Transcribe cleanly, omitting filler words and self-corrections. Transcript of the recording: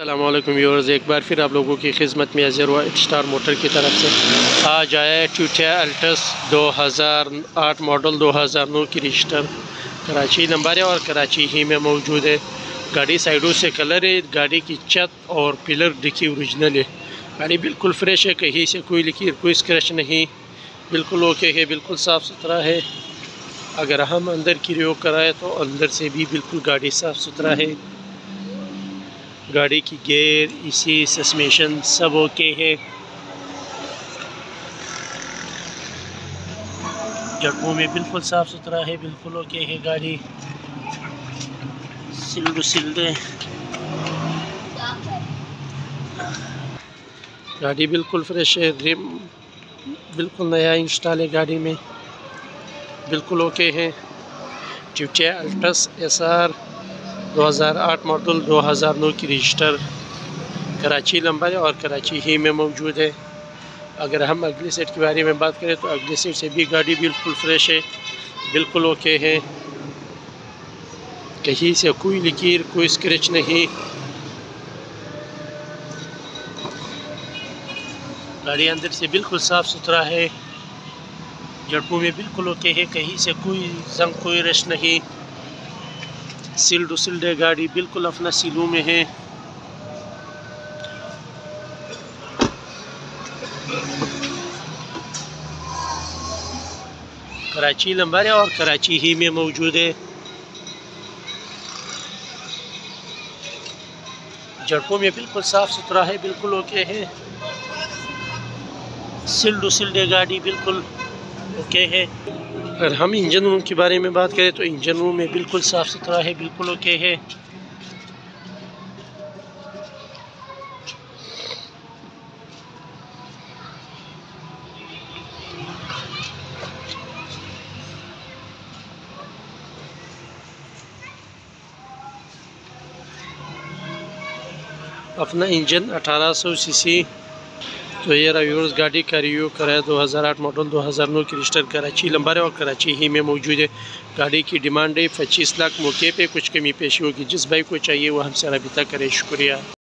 अस्सलामुअलैकुम व्यूअर्स, एक बार फिर आप लोगों की खिदमत में हाजिर हुआ स्टार मोटर की तरफ से। आज आया है टोयोटा अल्टस 2008 मॉडल 2009 की रजिस्टर, कराची नंबर है और कराची ही में मौजूद है। गाड़ी साइडों से कलर है, गाड़ी की छत और पिलर देखिए ओरिजिनल है। गाड़ी बिल्कुल फ्रेश है, कहीं से कोई लीकेज कोई स्क्रैच नहीं, बिल्कुल ओके है, बिल्कुल साफ़ सुथरा है। अगर हम अंदर की रिव्यू कराए तो अंदर से भी बिल्कुल गाड़ी साफ़ सुथरा है। गाड़ी की गेयर, एसी, सस्पेंशन सब ओके है। जगहों में बिल्कुल साफ़ सुथरा है, बिल्कुल ओके है। गाड़ी सिल्ड गाड़ी बिल्कुल फ्रेश है। रिम बिल्कुल नया इंस्टॉल है गाड़ी में, बिल्कुल ओके है। टोयोटा अल्टस SR 2008 मॉडल 2009 की रजिस्टर, कराची नंबर है और कराची ही में मौजूद है। अगर हम अगले सेट के बारे में बात करें तो अगले सेट से भी गाड़ी बिल्कुल फ्रेश है, बिल्कुल ओके है, कहीं से कोई लीकेज कोई स्क्रैच नहीं। गाड़ी अंदर से बिल्कुल साफ़ सुथरा है, जड़पों में बिल्कुल ओके है, कहीं से कोई जंग कोई रश नहीं। सिल्ड है गाड़ी, बिल्कुल अपना सीलों में है। कराची नंबर है और कराची ही में मौजूद है। जड़पों में बिल्कुल साफ़ सुथरा है, बिल्कुल ओके है। सिल्ड है गाड़ी, बिल्कुल ओके है। अगर हम इंजन रूम के बारे में बात करें तो इंजन रूम में बिल्कुल साफ़ सुथरा है, बिल्कुल ओके है। अपना इंजन 1800 सीसी। तो ये व्यूअर्स गाड़ी का रिव्यू कराया 2008 मॉडल 2009 की रजिस्टर, कराची नंबर है और कराची ही में मौजूद है। गाड़ी की डिमांड है 25 लाख, मौके पे कुछ कमी पेशी होगी। जिस भाई को चाहिए वो हमसे रब्ता करे। शुक्रिया।